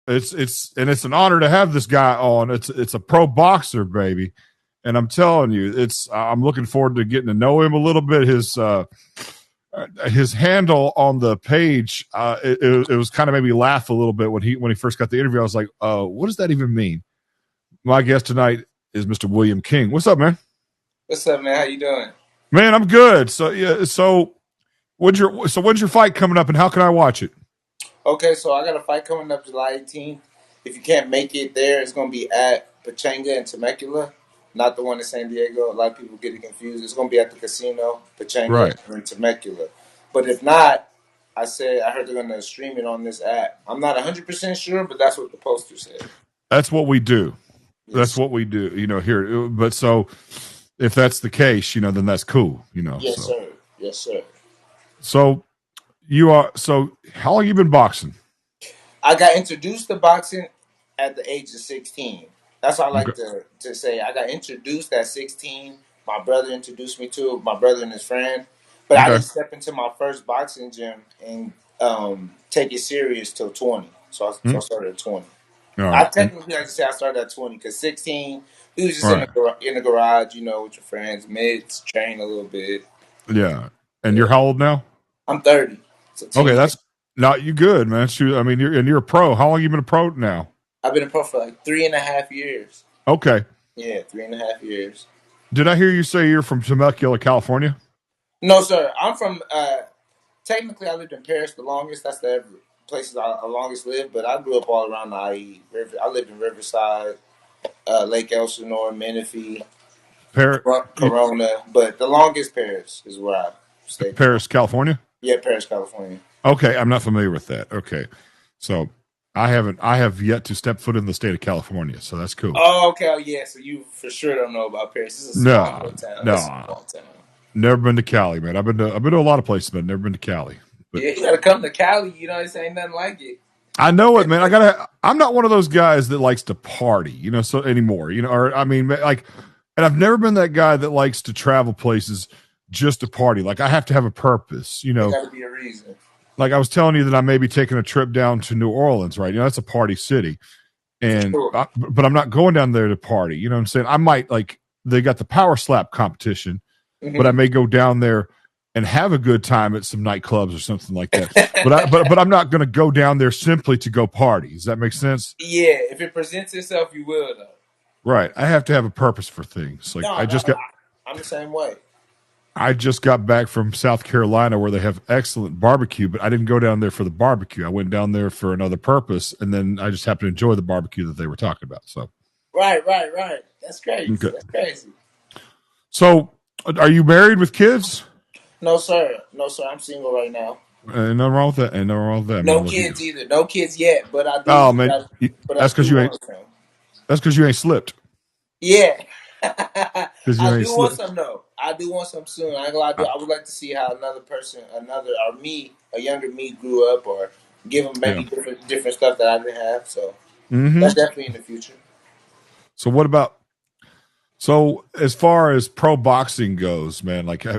it's an honor to have this guy on. It's a pro boxer, baby, and I'm telling you, I'm looking forward to getting to know him a little bit. His handle on the page, it was kind of made me laugh a little bit when he first got the interview. I was like, what does that even mean? My guest tonight is Mr. William King. What's up, man? What's up, man? How you doing? Man, I'm good. So yeah, when's your fight coming up, and how can I watch it? Okay, so I got a fight coming up July 18th. If you can't make it there, it's going to be at Pachanga in Temecula, not the one in San Diego. A lot of people get it confused. It's going to be at the casino, Pachanga Right. in Temecula. But if not, I heard they're going to stream it on this app. I'm not 100% sure, but that's what the poster said. That's what we do. Yes. That's what we do, here. But so if that's the case, then that's cool, Yes, sir. Yes, sir. So how long you been boxing? I got introduced to boxing at the age of 16. That's what I like to say. I got introduced at 16. My brother introduced me to it, my brother and his friend. But I didn't step into my first boxing gym and take it serious till 20. So I started at 20. Right. I technically like to say I started at 20 because 16, we was just in the garage, with your friends, mids, train a little bit. Yeah. And you're how old now? I'm 30. So okay, that's not you good, man. Shoot, I mean, you're a pro. How long you been a pro now? I've been a pro for like 3.5 years. Okay. Yeah, 3.5 years. Did I hear you say you're from Temecula, California? No, sir. I'm from. Technically, I lived in Paris the longest. That's the places I longest lived. But I grew up all around the IE. I lived in Riverside, Lake Elsinore, Menifee, Corona. But the longest Paris is where I stayed. Paris, California. Yeah, Paris, California. Okay, I'm not familiar with that. Okay, so I have yet to step foot in the state of California, so that's cool. Oh, okay. Oh, yeah. So you for sure don't know about Paris. This is a small town. No. Never been to Cali, man. I've been to a lot of places, but never been to Cali. But, yeah, you gotta come to Cali. This ain't nothing like it. I know it, man. I'm not one of those guys that likes to party, so anymore, or I mean, like, and I've never been that guy that likes to travel places just to party. Like, I have to have a purpose, There gotta be a reason. Like I was telling you that I may be taking a trip down to New Orleans, right? That's a party city, and but I'm not going down there to party. You know what I'm saying? I might they got the power slap competition. But I may go down there and have a good time at some nightclubs or something like that. but I'm not going to go down there simply to go party. Does that make sense? Yeah, if it presents itself, you will though. Right. I have to have a purpose for things. Like I'm the same way. I just got back from South Carolina where they have excellent barbecue, but I didn't go down there for the barbecue. I went down there for another purpose, and then I just happened to enjoy the barbecue that they were talking about. So right. That's crazy. Okay. That's crazy. So. Are you married with kids? No, sir. I'm single right now. Nothing wrong with that. No kids either. No kids yet, but I do. Oh man, that's because you ain't. That's because you ain't slipped. Yeah. I do want some though. I do want some soon. I would like to see how a younger me grew up, or give them maybe different stuff that I didn't have. So that's definitely in the future. So what about? So as far as pro boxing goes, man, like, I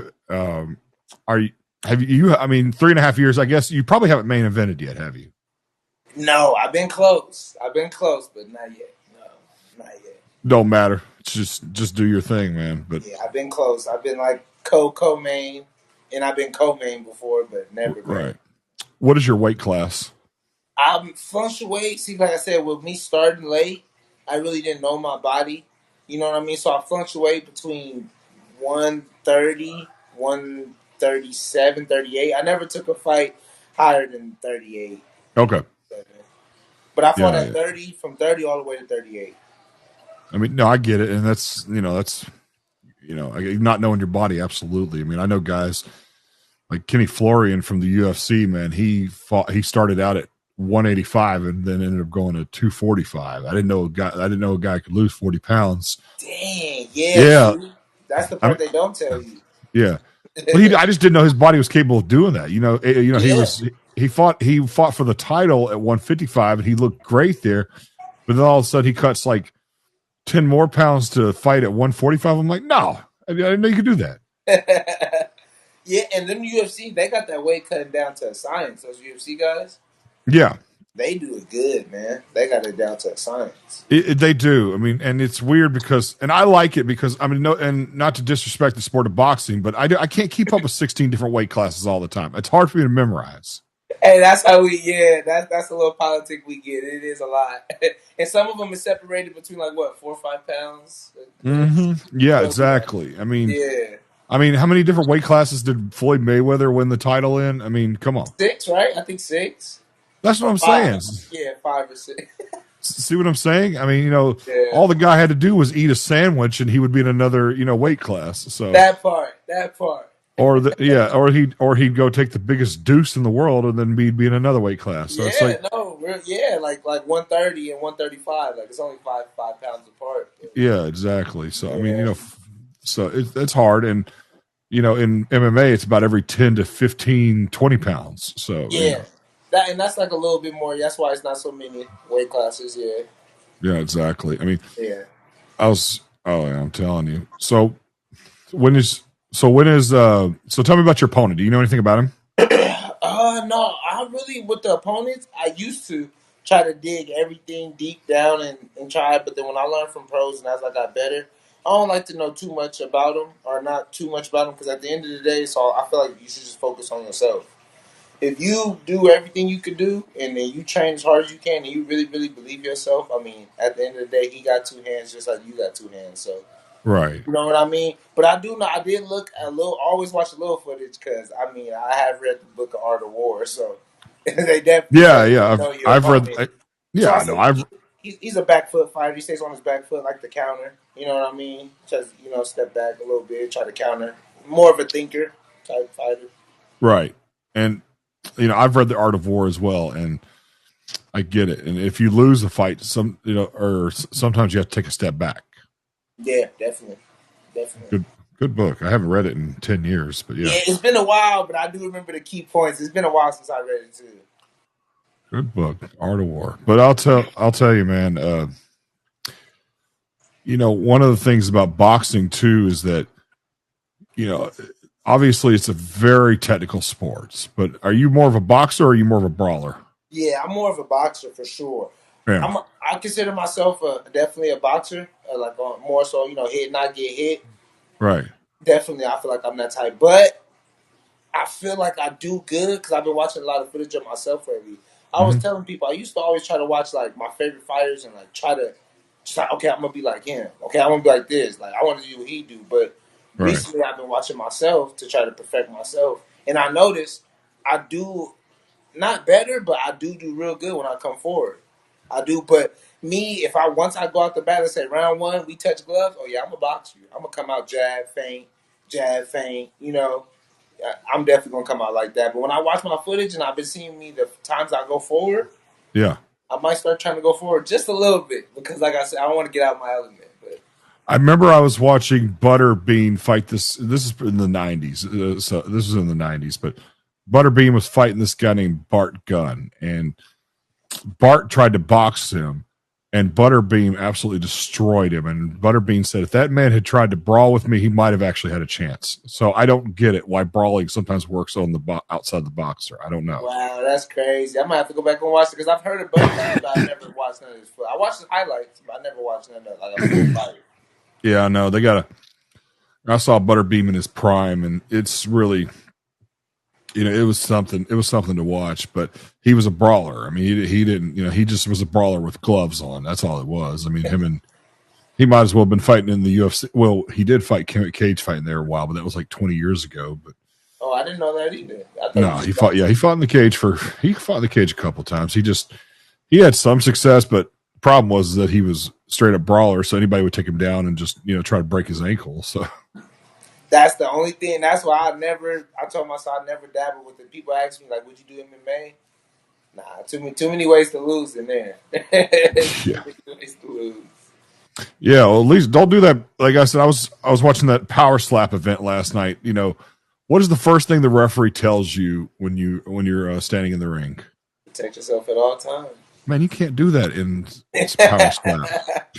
mean, 3.5 years, I guess you probably haven't main evented yet, have you? No, I've been close, but not yet. No, not yet. Don't matter. Just do your thing, man. But yeah, I've been close. I've been like co-main, and I've been co-main before, but never. Right. What is your weight class? I'm fluctuate. See, like I said, with me starting late, I really didn't know my body. You know what I mean? So I fluctuate between 130, 137, 38. I never took a fight higher than 38. Okay. But I fought at 30, from 30 all the way to 38. I mean, no, I get it. And that's not knowing your body. Absolutely. I mean, I know guys like Kenny Florian from the UFC, man. He started out at 185 and then ended up going to 245. I didn't know a guy could lose 40 pounds. Dang, yeah. Dude. That's the part they don't tell you. Yeah. Well, I just didn't know his body was capable of doing that. He fought for the title at 155 and he looked great there. But then all of a sudden he cuts like 10 more pounds to fight at 145. I'm like, no, I didn't know you could do that. Yeah, and then UFC, they got that weight cutting down to a science, those UFC guys. Yeah. They do it good, man. They got it down to a science. They do. I mean, and it's weird because, and I like it because, I mean, no, and not to disrespect the sport of boxing, but I can't keep up with 16 different weight classes all the time. It's hard for me to memorize. Hey, that's how that's a little politic we get. It is a lot. And some of them is separated between like what, 4 or 5 pounds? Mm-hmm. Yeah, exactly. I mean, yeah. I mean, how many different weight classes did Floyd Mayweather win the title in? I mean, come on. 6, right? I think 6. That's what I'm 5. saying. Yeah, 5 or 6. See what I'm saying? I mean, you know, Yeah. all the guy had to do was eat a sandwich and he would be in another, you know, weight class. So That part. or he'd go take the biggest deuce in the world and then be in another weight class. So it's like, like 130 and 135. Like it's only 5 pounds apart. Yeah, exactly. So I mean, you know, so it's hard, and you know, in MMA, it's about every 10 to 15, 20 pounds. So yeah, you know. That's like a little bit more. That's why it's not so many weight classes. Yeah. Yeah, exactly. I mean, yeah. I'm telling you. So tell me about your opponent. Do you know anything about him? No, I really, with the opponents, I used to try to dig everything deep down and try, but then when I learned from pros and as I got better, I don't like to know too much about them or not too much about them because at the end of the day, so I feel like you should just focus on yourself. If you do everything you can do and then you train as hard as you can and you really, really believe yourself, I mean, at the end of the day, he got 2 hands just like you got 2 hands. So, right. You know what I mean? But I do know, I did look a little, always watch a little footage because, I mean, I have read the book of Art of War, so they definitely I've read. He's a back foot fighter. He stays on his back foot like the counter. You know what I mean? Just, you know, step back a little bit, try to counter. More of a thinker type fighter. Right. And, you know, I've read The Art of War as well, and I get it. And if you lose a fight, sometimes you have to take a step back. Yeah, definitely. Good book. I haven't read it in 10 years, but yeah. It's been a while, but I do remember the key points. It's been a while since I read it too. Good book, Art of War. But I'll tell you, man, you know, one of the things about boxing too is that, you know, obviously it's a very technical sport, but are you more of a boxer or are you more of a brawler? Yeah, I'm more of a boxer for sure. Yeah. I consider myself definitely a boxer, more so, you know, hit, not get hit. Right. Definitely, I feel like I'm that type. But I feel like I do good because I've been watching a lot of footage of myself lately. I was telling people, I used to always try to watch, like, my favorite fighters and, like, try to, just like, okay, I'm going to be like him. Okay, I'm going to be like this. Like, I want to do what he do. But recently I've been watching myself to try to perfect myself. And I noticed I do not better, but I do real good when I come forward. I do, but me, once I go out the bat and say round 1, we touch gloves, oh yeah, I'm going to box you. I'm going to come out jab, feint, you know. I'm definitely going to come out like that. But when I watch my footage and I've been seeing me the times I go forward, yeah, I might start trying to go forward just a little bit because, like I said, I don't want to get out of my element. But I remember I was watching Butterbean fight this. This is in the 90s. So this was in the 90s, but Butterbean was fighting this guy named Bart Gunn, and Bart tried to box him, and Butterbean absolutely destroyed him. And Butterbean said, if that man had tried to brawl with me, he might have actually had a chance. So I don't get it why brawling sometimes works on the outside the boxer. I don't know. Wow, that's crazy. I might have to go back and watch it because I've heard of Butterbean, but I never watched none of his foot. I watched the highlights, but I never watched none of it. Like a full fight. Yeah, no, I saw Butterbean in his prime, and it's really, you know, it was something to watch, but he was a brawler. I mean, he didn't, you know, he just was a brawler with gloves on. That's all it was. I mean, he might as well have been fighting in the UFC. Well, he did fight cage fighting there a while, but that was like 20 years ago. But oh, I didn't know that either. He fought in the cage a couple times. He had some success, but the problem was that he was straight up brawler. So anybody would take him down and just, you know, try to break his ankle. So that's the only thing. That's why I told myself I never dabble with it. People ask me, like, would you do MMA? Nah, too many ways to lose in there. Yeah. Too many ways to lose. Yeah, well, at least don't do that. Like I said, I was watching that power slap event last night. You know, what is the first thing the referee tells you when you're standing in the ring? Protect yourself at all times. Man, you can't do that in power slap.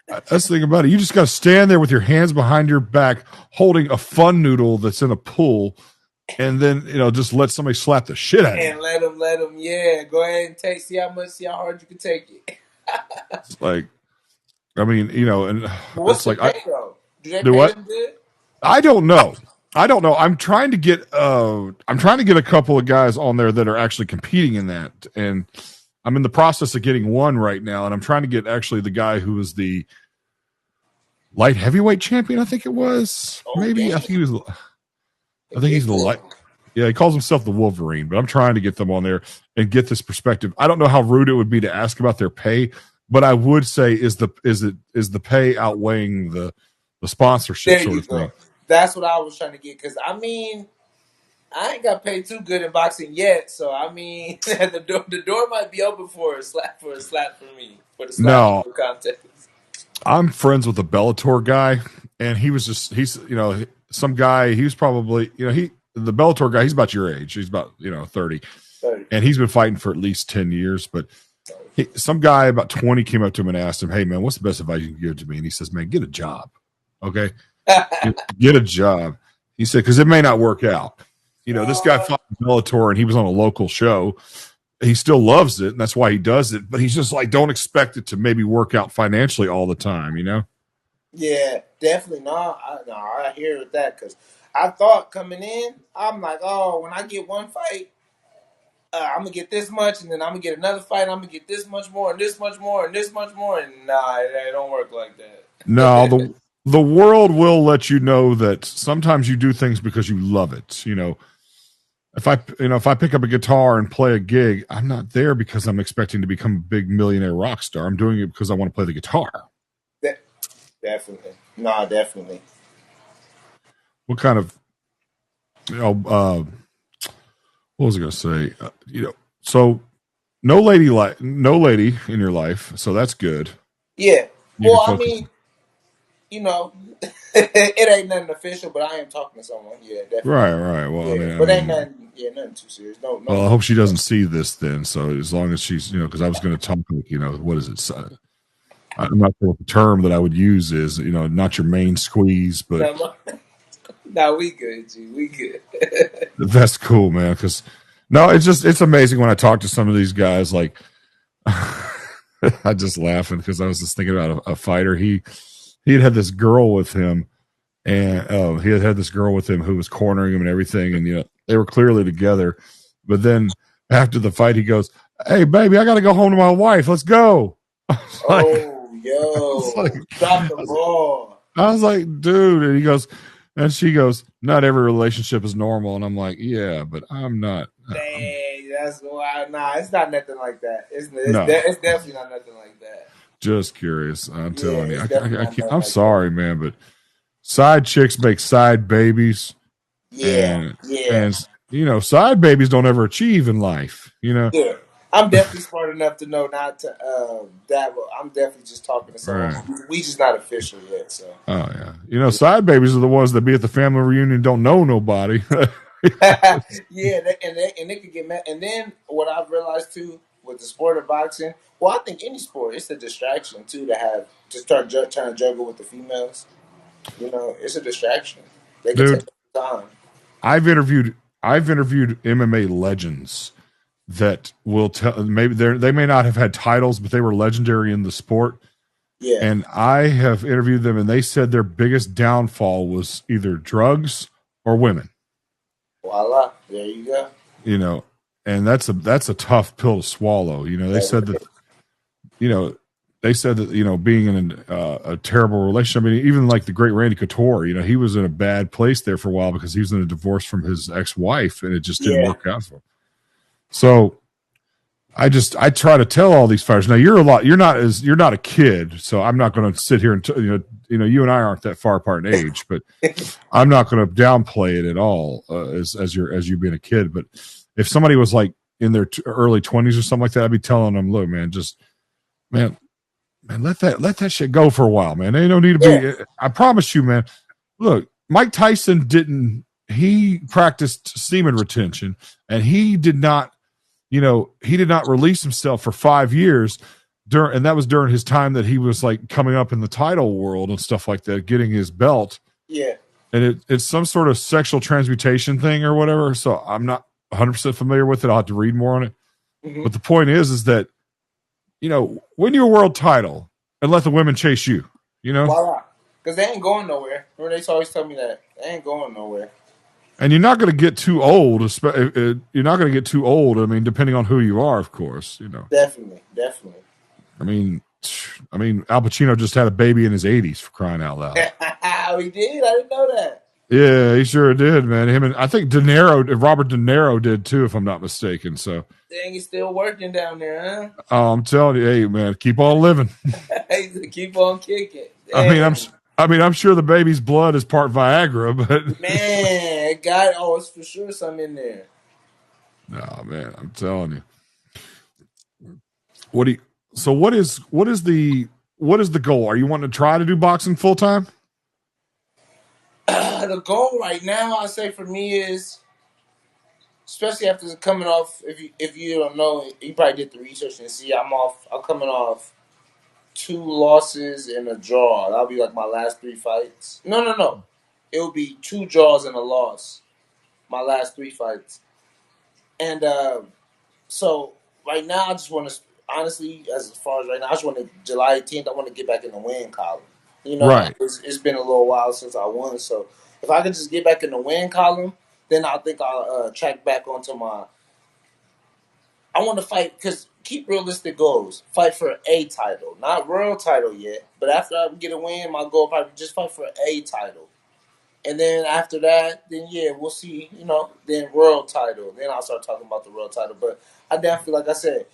That's the thing about it. You just got to stand there with your hands behind your back, holding a fun noodle that's in a pool, and then, you know, just let somebody slap the shit out of you. And let them let them. Yeah, go ahead and see how hard you can take it. It's like, I mean, you know, and But what's it's the like, pay though? Do they do pay what? them good? I don't know. I'm trying to get a couple of guys on there that are actually competing in that, and I'm in the process of getting one right now, and I'm trying to get actually the guy who was the light heavyweight champion. I think it was Oh, maybe. dang. I think he's the light. Yeah, he calls himself the Wolverine, but I'm trying to get them on there and get this perspective. I don't know how rude it would be to ask about their pay, but I would say is the pay outweighing the sponsorship There sort you of go. thing. That's what I was trying to get, because I mean, I ain't got paid too good in boxing yet, so I mean, the door might be open for a slap for me for the slap No, contest. I'm friends with a Bellator guy, and he's some guy. He was probably the Bellator guy. He's about your age. He's about 30, 30. and he's been fighting for at least 10 years. But some guy about 20 came up to him and asked him, "Hey man, what's the best advice you can give to me?" And he says, "Man, get a job, okay? Get a job." He said, "Because it may not work out." This guy fought in Bellator, and he was on a local show. He still loves it, and that's why he does it. But he's just like, don't expect it to maybe work out financially all the time, Yeah, definitely. I hear that, because I thought coming in, I'm like, oh, when I get one fight, I'm gonna get this much, and then I'm gonna get another fight, I'm gonna get this much more, and this much more, and this much more, and nah, it don't work like that. No, the world will let you know that sometimes you do things because you love it. If I pick up a guitar and play a gig, I'm not there because I'm expecting to become a big millionaire rock star. I'm doing it because I want to play the guitar. Definitely. No, definitely. What kind of, what was I going to say? So no lady in your life. So that's good. Yeah. You Well, can I focus. mean, it ain't nothing official, but I am talking to someone. Yeah, definitely. Right. Well, Yeah, I but mean, ain't nothing. Yeah, nothing too serious. No. well, I hope she doesn't see this then. So as long as she's, because I was going to talk, what is it? I'm not sure what the term that I would use is, not your main squeeze, but No, we good, G. We good. that's cool, man. Because no, it's amazing when I talk to some of these guys. Like, I just laughing because I was just thinking about a fighter. He had this girl with him, and he had this girl with him who was cornering him and everything, and they were clearly together. But then after the fight, he goes, "Hey, baby, I got to go home to my wife. Let's go." Drop the ball. I was like, dude, and he goes, and she goes, "Not every relationship is normal," and I'm like, "Yeah, but I'm not." Dang, that's wild. Nah, it's not nothing like that. It's definitely not nothing like that. Just curious. I'm telling you, I'm like sorry, man, but side chicks make side babies. Yeah, and side babies don't ever achieve in life. Yeah, I'm definitely smart enough to know not to dabble. I'm definitely just talking to someone. Right. We just not official yet, so. Oh yeah, side babies are the ones that be at the family reunion don't know nobody. Yeah, and they could get mad. And then what I've realized too with the sport of boxing, well, I think any sport, it's a distraction too to start trying to juggle with the females. It's a distraction. They can take time. I've interviewed MMA legends that will tell, maybe they may not have had titles, but they were legendary in the sport. Yeah. And I have interviewed them, and they said their biggest downfall was either drugs or women. Voila, there you go. And that's a tough pill to swallow. They said that, being in a terrible relationship. I mean, even like the great Randy Couture, he was in a bad place there for a while because he was in a divorce from his ex-wife, and it just didn't work out for him. So I try to tell all these fighters, now you're not a kid, so I'm not going to sit here and you and I aren't that far apart in age, but I'm not going to downplay it at all as you being a kid. But if somebody was like in their early 20s or something like that, I'd be telling them, look, man, let that shit go for a while, man. They don't need to be. I promise you, man. Look, Mike Tyson he practiced semen retention, and he did not release himself for 5 years and that was during his time that he was like coming up in the title world and stuff like that, getting his belt. Yeah. And it's some sort of sexual transmutation thing or whatever. So I'm not 100% familiar with it. I'll have to read more on it. Mm-hmm. But the point is that, win your world title and let the women chase you, Voila. Because they ain't going nowhere. Remember, they always tell me that. They ain't going nowhere. And you're not going to get too old. You're not going to get too old. I mean, depending on who you are, of course, Definitely, definitely. I mean, Al Pacino just had a baby in his 80s, for crying out loud. We did? I didn't know that. Yeah, he sure did, man. Him and I think Robert De Niro did too, if I'm not mistaken. So, Dang, he's still working down there, huh? oh, I'm telling you, hey, man, keep on living. Keep on kicking. I mean, Dang. I'm sure the baby's blood is part Viagra, but Man, God, it's for sure something in there. no, man, I'm telling you. So what is the goal? Are you wanting to try to do boxing full time? The goal right now, I say for me is, especially after coming off. If you don't know, you probably did the research and see I'm off. I'm coming off 2 losses and a draw. That'll be like my last 3 fights. No. It'll be 2 draws and a loss. My last 3 fights. And so right now, I just want to, honestly, as far as right now, I just want to, July 18th, I want to get back in the win column. Right. It's been a little while since I won. So if I could just get back in the win column, then I think I'll track back onto my. I want to fight, because keep realistic goals. Fight for a title, not world title yet. But after I get a win, my goal probably just fight for a title. And then after that, then yeah, we'll see. Then world title. Then I'll start talking about the world title. But I definitely, like I said,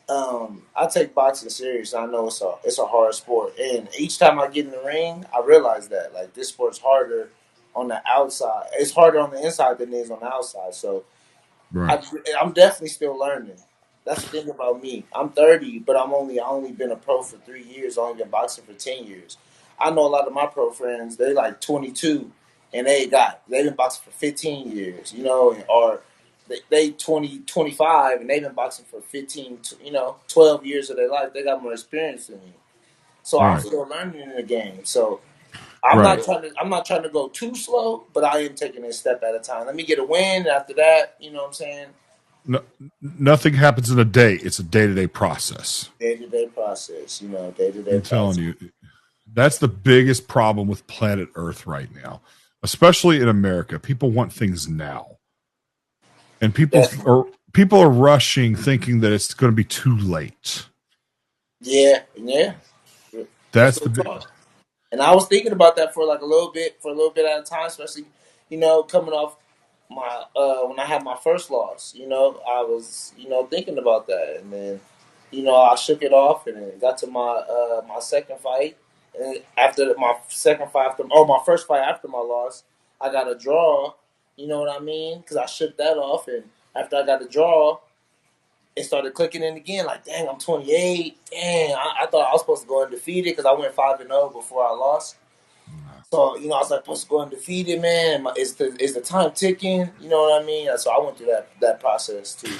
I take boxing serious. I know it's a hard sport, and each time I get in the ring, I realize that like this sport's harder on the outside. It's harder on the inside than it is on the outside. So Right. I'm definitely still learning. That's the thing about me. I'm 30, but I only been a pro for 3 years. I only been boxing for 10 years. I know a lot of my pro friends. They like 22, and they've been boxing for 15 years. Or they 20, 25, and they've been boxing for 15, 12 years of their life. They got more experience than me. So I'm Right. still learning in the game. So Right. I'm not trying to go too slow, but I am taking it a step at a time. Let me get a win, and after that, you know what I'm saying? No, nothing happens in a day. It's a day-to-day process. Day-to-day process, day-to-day I'm telling process. you, that's the biggest problem with planet Earth right now, especially in America. People want things now, and people are rushing, thinking that it's going to be too late. Yeah. That's That's what the it's big. on. And I was thinking about that for a little bit at a time, especially, coming off my when I had my first loss. I was, thinking about that, and then, I shook it off, and it got to my second fight. And after my second fight, my first fight after my loss, I got a draw. You know what I mean? Because I shook that off, and after I got a draw, it started clicking in again. Like, dang, I'm 28. Dang, I thought I was supposed to go undefeated because I went 5-0 before I lost. So, I was like, supposed to go undefeated, man. Is the time ticking? You know what I mean? So I went through that process too.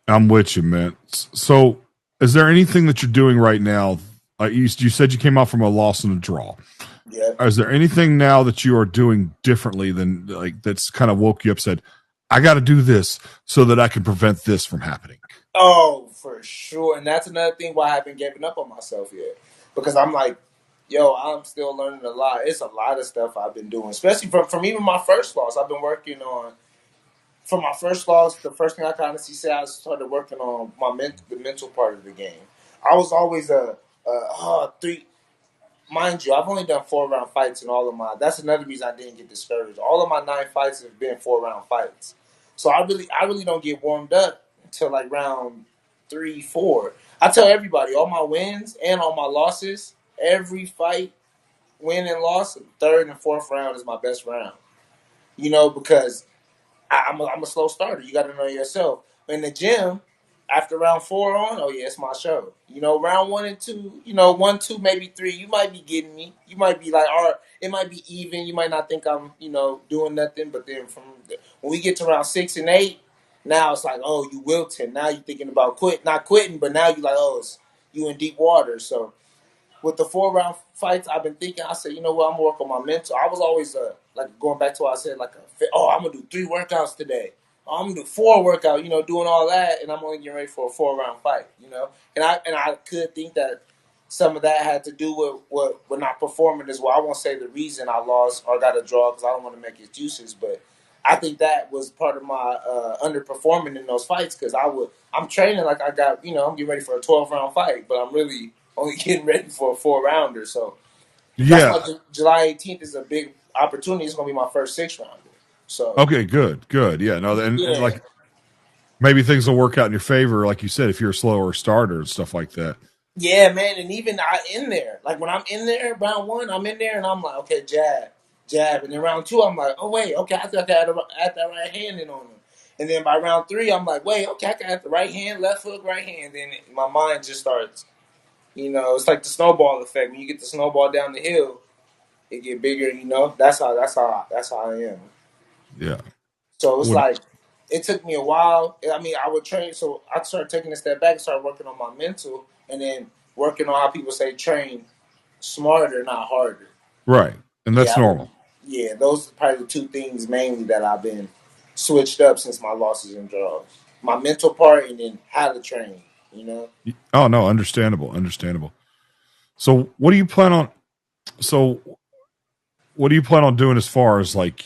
I'm with you, man. So, is there anything that you're doing right now? You said you came out from a loss and a draw. Yeah. Is there anything now that you are doing differently than like that's kind of woke you up? Said, I got to do this so that I can prevent this from happening. Oh, for sure. And that's another thing why I haven't given up on myself yet. Because I'm like, yo, I'm still learning a lot. It's a lot of stuff I've been doing, especially from even my first loss. I've been working on. From my first loss, the first thing I can honestly say, I started working on the mental part of the game. I was always three. Mind you, I've only done 4 round fights in all of my. That's another reason I didn't get discouraged. All of my 9 fights have been 4 round fights, so I really don't get warmed up until like round 3, 4. I tell everybody all my wins and all my losses, every fight, win and loss, third and fourth round is my best round. Because I'm a slow starter. You got to know yourself. In the gym, after round 4 on, oh yeah, it's my show. Round 1 and 2, 1, 2, maybe 3, you might be getting me. You might be like, all right, it might be even. You might not think I'm, doing nothing. But then when we get to round 6 and 8, now it's like, oh, you wilting. Now you're thinking about not quitting, but now you're like, oh, you in deep water. So with the 4 round fights, I've been thinking. I said, you know what? I'm gonna work on my mental. I was always like going back to what I said, I'm gonna do 3 workouts today. I'm gonna do 4 workout, doing all that, and I'm only getting ready for a 4-round fight, And I could think that some of that had to do with what not performing as well. I won't say the reason I lost or got a draw because I don't want to make excuses, but I think that was part of my underperforming in those fights because I'm training like I got, I'm getting ready for a 12-round fight, but I'm really only getting ready for a 4-rounder. So that's Yeah. why July 18th is a big opportunity. It's going to be my first 6-rounder. So Okay, good. Yeah, no, and yeah. like maybe things will work out in your favor, like you said, if you're a slower starter and stuff like that. Yeah, man, and even I in there, like when I'm in there, round 1, I'm in there, and I'm like, okay, jab, and then round 2, I'm like, oh wait, okay, I think I got that right hand in on him, and then by round 3, I'm like, wait, okay, I got the right hand, left hook, right hand, then my mind just starts, it's like the snowball effect. When you get the snowball down the hill, it get bigger, That's how I am. Yeah. So it's What, like it took me a while. I mean, I would train, so I started taking a step back and started working on my mental, and then working on how people say train smarter, not harder. right. And that's Yeah, normal. yeah. Those are probably the 2 things mainly that I've been switched up since my losses and draws. My mental part, and then how to train. Oh no, understandable. So what do you plan on? So what do you plan on doing as far as like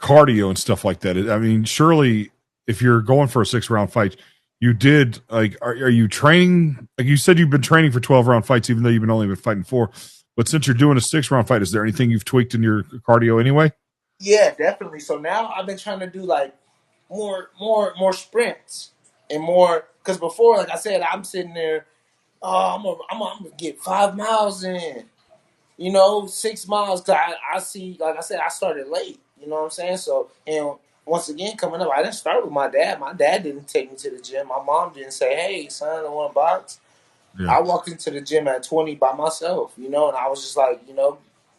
cardio and stuff like that? I mean, surely if you're going for a 6-round fight, you did like are you training? Like you said, you've been training for 12-round fights, even though you've only been fighting 4. But since you're doing a 6-round fight, is there anything you've tweaked in your cardio anyway? Yeah, definitely. So now I've been trying to do like more sprints and more because before, like I said, I'm sitting there. Oh, I'm gonna get 5 miles in. 6 miles. Cause I see, like I said, I started late. You know what I'm saying? So, and once again, coming up, I didn't start with my dad. My dad didn't take me to the gym. My mom didn't say, "Hey, son, I want to box." Yeah. I walked into the gym at 20 by myself. And I was just like,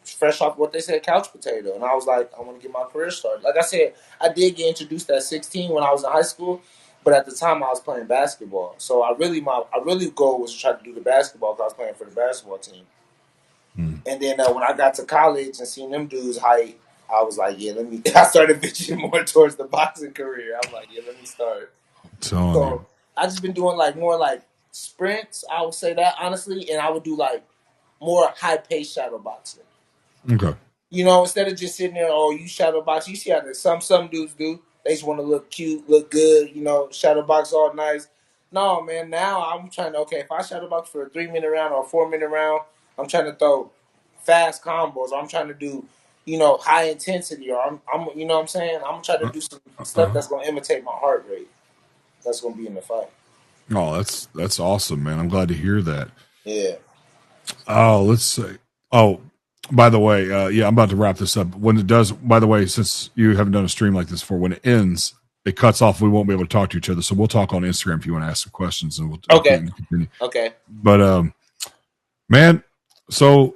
fresh off what they said, couch potato. And I was like, I want to get my career started. Like I said, I did get introduced at 16 when I was in high school, but at the time I was playing basketball. So I really goal was to try to do the basketball because I was playing for the basketball team. And then when I got to college and seen them dudes height, I was like, yeah, let me. I started bitching more towards the boxing career. I'm like, yeah, let me start. I'm telling you. So I just been doing like more like sprints. I would say that honestly, and I would do like more high pace shadow boxing. Okay. Instead of just sitting there, oh, you shadow box. You see how some dudes do. They just want to look cute, look good. Shadow box all nice. No, man. Now I'm trying to if I shadow box for a 3-minute round or a 4-minute round, I'm trying to throw fast combos. Or I'm trying to do high intensity. Or I'm you know what I'm saying. I'm trying to do some stuff that's gonna imitate my heart rate. That's gonna be in the fight. Oh, that's awesome, man. I'm glad to hear that. Yeah. Oh, let's see. Oh, by the way, yeah, I'm about to wrap this up. When it does, by the way, since you haven't done a stream like this before, when it ends, it cuts off. We won't be able to talk to each other. So we'll talk on Instagram if you want to ask some questions, and we'll continue. Okay. But man, so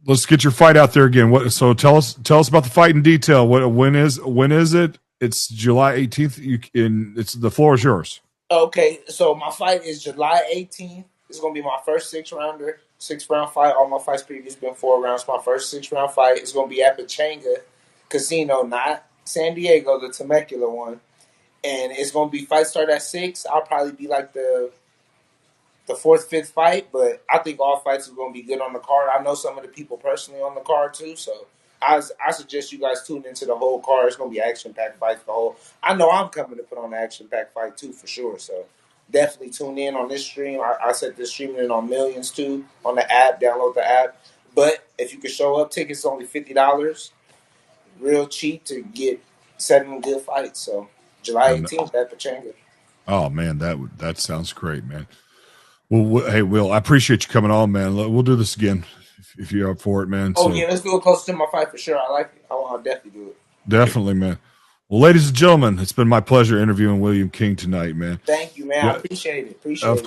let's get your fight out there again. So tell us about the fight in detail. When is it? It's July 18th. The floor is yours. Okay, so my fight is July 18th. It's gonna be my first 6-rounder, 6-round fight. All my fights previous been 4 rounds. My first 6-round fight is gonna be at Pechanga Casino, not San Diego, the Temecula one. And it's gonna be fight start at 6. I'll probably be like the 4th, 5th fight, but I think all fights are gonna be good on the card. I know some of the people personally on the card too, so I suggest you guys tune into the whole card. It's gonna be action packed fight. I know I'm coming to put on an action packed fight too for sure. So definitely tune in on this stream. I set this streaming in on Millions too on the app. Download the app. But if you can show up, tickets only $50. Real cheap to get 7 good fights. So July 18th at Pechanga. Oh man, that sounds great, man. Well, hey, Will, I appreciate you coming on, man. We'll do this again if you're up for it, man. Oh, yeah, let's do it closer to my fight for sure. I like it. I'll definitely do it. Definitely, man. Well, ladies and gentlemen, it's been my pleasure interviewing William King tonight, man. Thank you, man. Yeah. I appreciate it. Of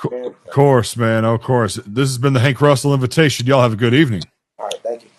course, man. Of course. This has been the Hank Russell Invitation. Y'all have a good evening. All right, thank you.